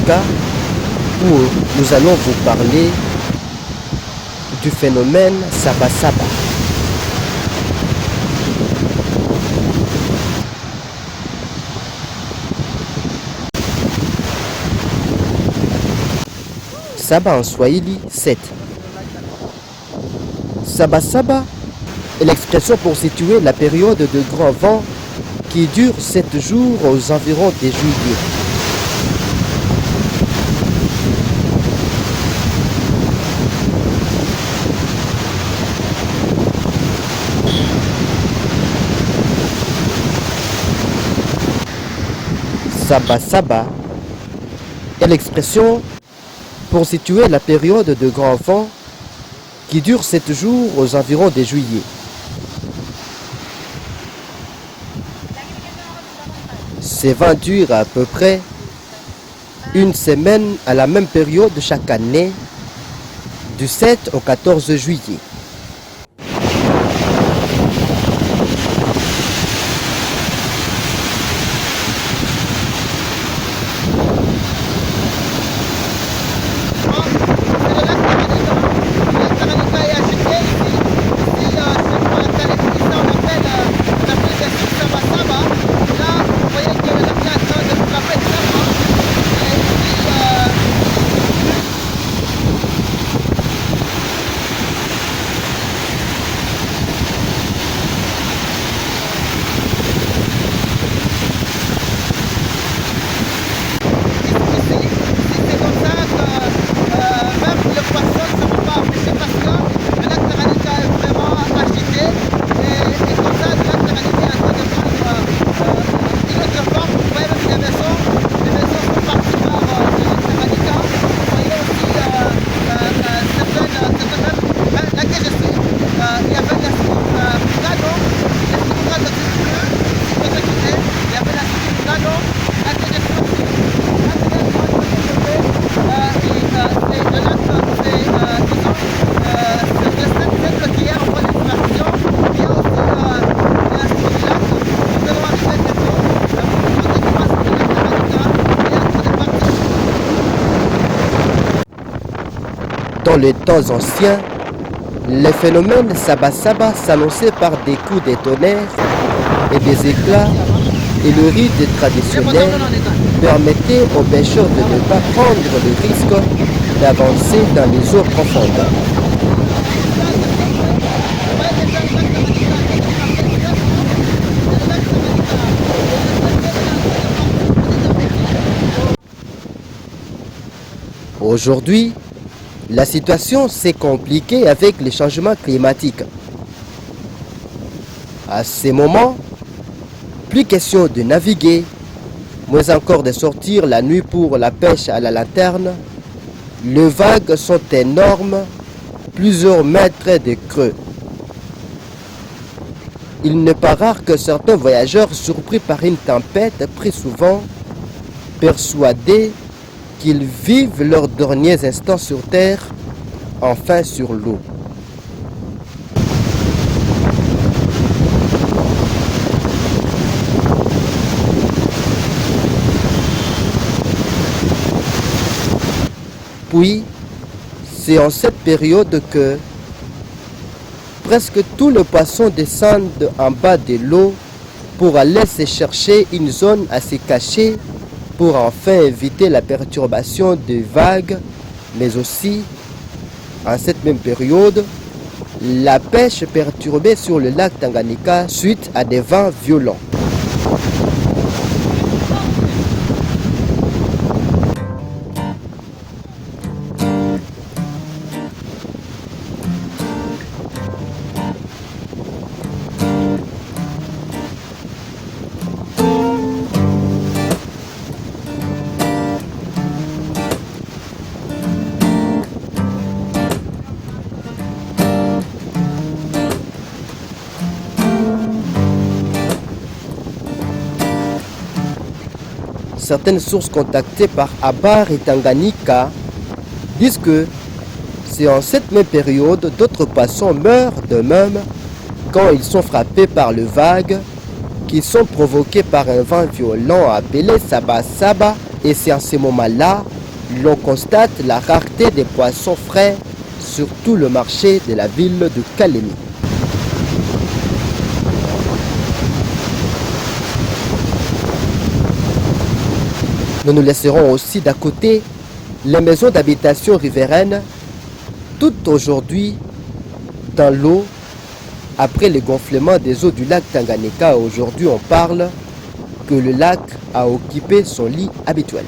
Tanganyika où nous allons vous parler du phénomène Saba-Saba. Saba en Swahili, 7. Saba-Saba est l'expression pour situer la période de grand vent qui dure 7 jours aux environs de juillet. Saba-Saba est l'expression pour situer la période de grand vent qui dure 7 jours aux environs de juillet. Ces vents durent à peu près une semaine à la même période chaque année, du 7 au 14 juillet. Dans les temps anciens, les phénomènes Saba-Saba s'annonçaient par des coups de tonnerre et des éclats, et le rite traditionnel permettait aux pêcheurs de ne pas prendre le risque d'avancer dans les eaux profondes. Aujourd'hui, la situation s'est compliquée avec les changements climatiques. À ces moments, plus question de naviguer, moins encore de sortir la nuit pour la pêche à la lanterne. Les vagues sont énormes, plusieurs mètres de creux. Il n'est pas rare que certains voyageurs surpris par une tempête prient souvent, persuadés qu'ils vivent leurs derniers instants sur terre, enfin sur l'eau. Puis, c'est en cette période que presque tous les poissons descendent en bas de l'eau pour aller se chercher une zone à se cacher pour enfin éviter la perturbation des vagues, mais aussi, en cette même période, la pêche perturbée sur le lac Tanganyika suite à des vents violents. Certaines sources contactées par Abar et Tanganyika disent que c'est en cette même période d'autres poissons meurent de même quand ils sont frappés par les vagues qui sont provoquées par un vent violent appelé Saba-Saba, et c'est en ce moment-là l'on constate la rareté des poissons frais sur tout le marché de la ville de Kalemi. Nous nous laisserons aussi d'à côté les maisons d'habitation riveraines, toutes aujourd'hui dans l'eau après le gonflement des eaux du lac Tanganyika. Aujourd'hui, on parle que le lac a occupé son lit habituel.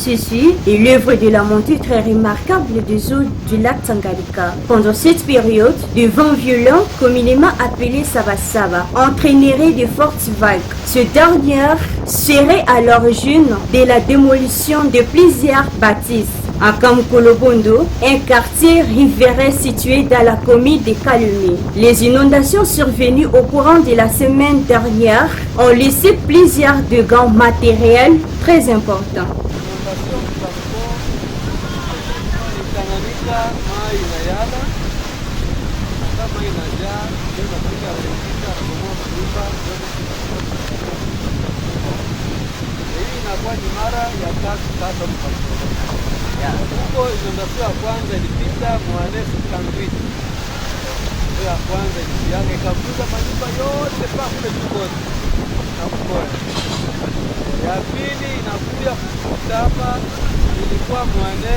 Ceci est l'œuvre de la montée très remarquable des eaux du lac Tanganyika. Pendant cette période, des vents violents, communément appelés Saba-Saba, entraîneraient de fortes vagues. Ce dernier serait à l'origine de la démolition de plusieurs bâtisses. À Kamkolobondo, un quartier riverain situé dans la commune de Kalemi. Les inondations survenues au courant de la semaine dernière ont laissé plusieurs dégâts matériels très importants. Inakuwa ni mara ya tatu sasa huko. Inondasio ya kwanza ilipita mwanefu Kangwiti, ndio ya kwanza yake ikavuza manyumba yote mpaka kule Tukozi na Kukoya. Ya pili inakuja kufuta hapa, ilikuwa mwane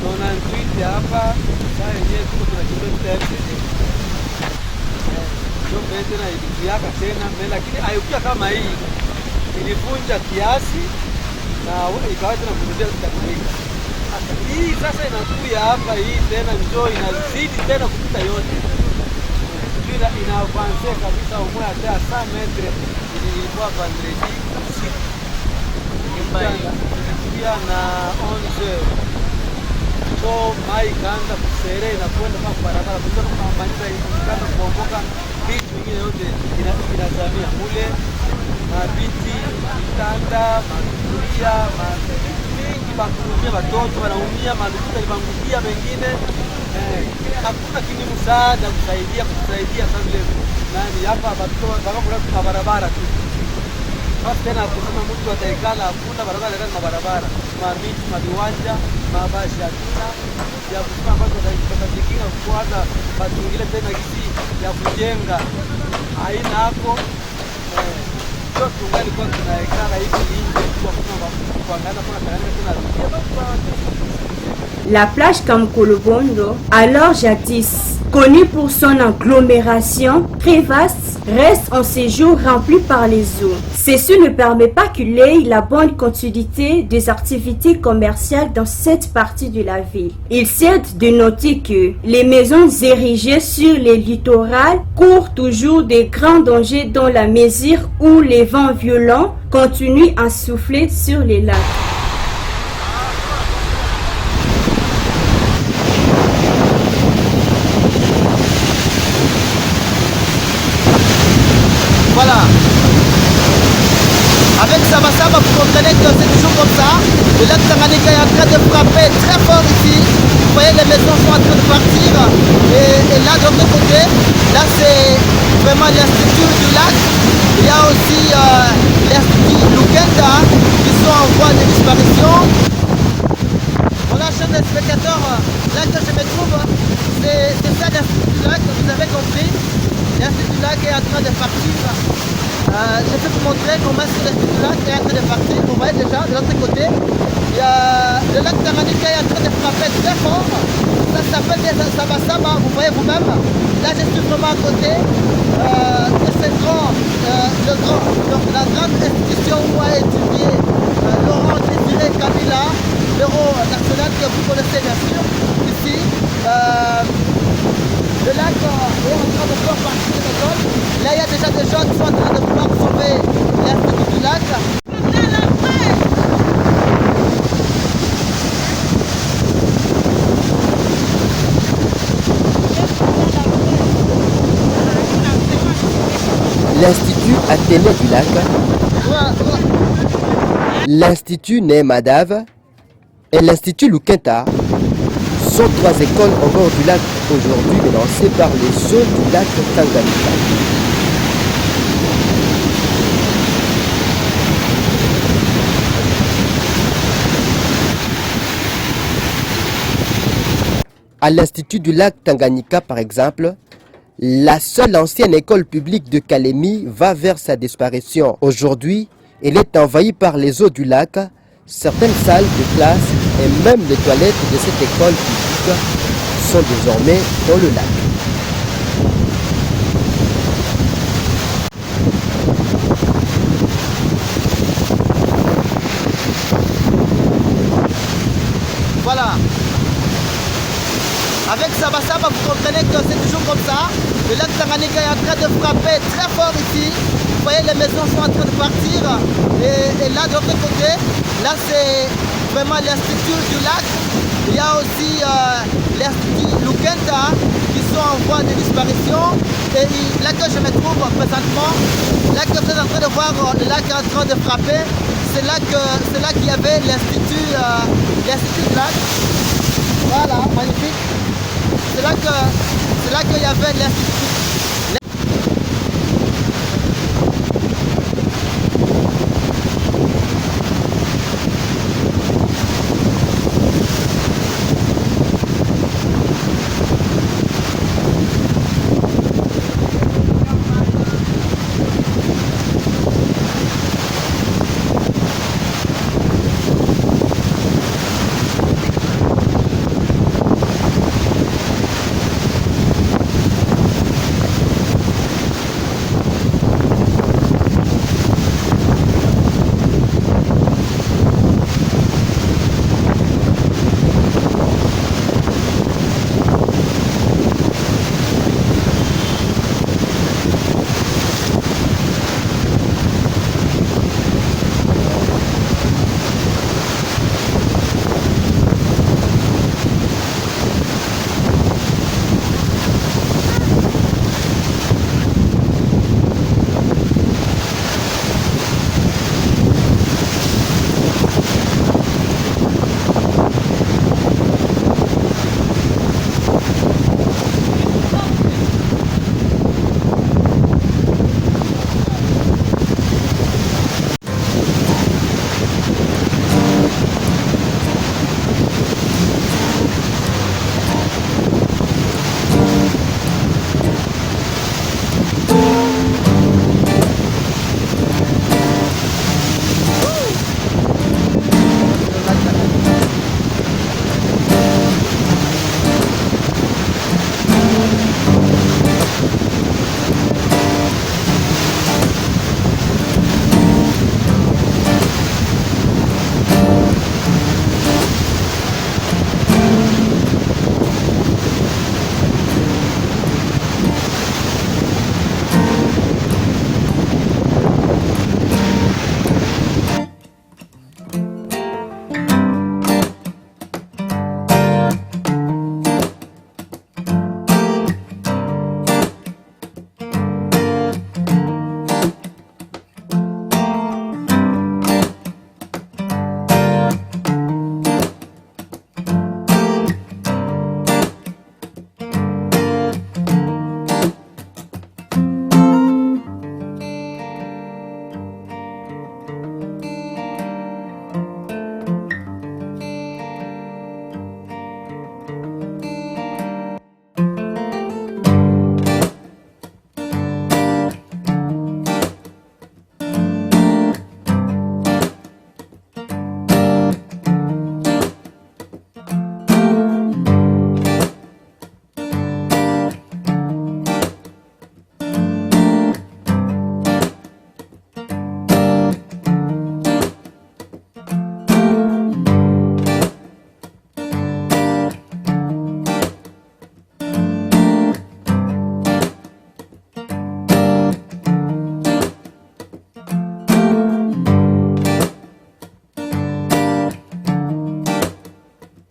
nona Ntwiti hapa. Sasa yenyewe tuko tunachembea ndio mbele tena ilikuja tena mbele, lakini haikuwa kama hii, ilivunja kiasi na ikawa tena kurudia Tanganyika. Hii sasa inakuja hapa, hii tena njoo inazidi tena kupita yote, bila inaavance kabisa umwe hata 100 metre ilikuwa bandredi ilikuja na 11 so mai kaanza kusere na kwenda kwa barabara kutoka kwa manyumba ikaanza kuongoka, vitu vingine yote inazamia mule, mabiti, vitanda, masufuria, mingi bakuumia, watoto wanaumia, malukuta libangukia mengine. Hakuna kini msaada kusaidia sasa vile nani hapa baka barabara tu. Basi tena kusema mtu ataikala, hakuna barabara kazi mabarabara, mamiti, maviwanja, mabashi hatuna ya kusema ambazo tutajikinga kuanza batungile tena kisi ya kujenga haina hapo. Tungali kwa tunaikala hivi nje kwa kuangana kwa Tanganyika tena. La plage Kamkolobondo, alors jadis connue pour son agglomération très vaste, reste en séjour remplie par les eaux. Ceci ne permet pas qu'il ait la bonne continuité des activités commerciales dans cette partie de la ville. Il sert de noter que les maisons érigées sur les littorales courent toujours de grands dangers dans la mesure où les vents violents continuent à souffler sur les lacs. Voilà. Avec Saba-Saba, vous comprenez que c'est toujours comme ça. Le lac Tanganyika est en train de frapper très fort ici. Vous voyez, les maisons sont en train de partir. Et là, de l'autre côté, là c'est vraiment l'institut du lac. Il y a aussi l'institut Lugenda qui sont en voie de disparition. Voilà, chers spectateurs, là que je me trouve, c'est ça l'institut du lac, vous avez compris. L'institut du lac est en train de partir. Je vais vous montrer comment l'institut du lac est en train de partir. Vous voyez déjà de l'autre côté, il y a le lac Tanganyika est en train de frapper très fort. Ça s'appelle Saba-Saba, vous voyez vous-même. Là je suis vraiment à côté de ce la grande institution où a étudié Laurent Désiré Kabila, l'euro national que vous connaissez bien sûr. Ici, le lac est en train de faire partie de l'école. Là, il y a déjà des gens qui sont en train de vouloir sauver l'institut du lac. L'institut l'Institut Athénée du Lac, l'Institut Nehmadave et l'Institut Lukenta sont 3 écoles au bord du lac aujourd'hui lancées par les eaux du lac Tanganyika. À l'Institut du lac Tanganyika, par exemple, la seule ancienne école publique de Kalemi va vers sa disparition. Aujourd'hui, elle est envahie par les eaux du lac. Certaines salles de classe et même les toilettes de cette école publique sont désormais dans le lac. Voilà. Avec Saba, vous comprenez que c'est toujours comme ça. Le lac Tanganyika est en train de frapper très fort ici. Vous voyez, les maisons sont en train de partir. Et là, de l'autre côté, là, c'est vraiment l'Institut du lac. Il y a aussi l'Institut Lukenta qui sont en voie de disparition. Et là que je me trouve présentement, là que vous êtes en train de voir le lac en train de frapper, c'est là qu'il y avait l'Institut du lac. Voilà, magnifique. C'est là qu'il y avait l'Institut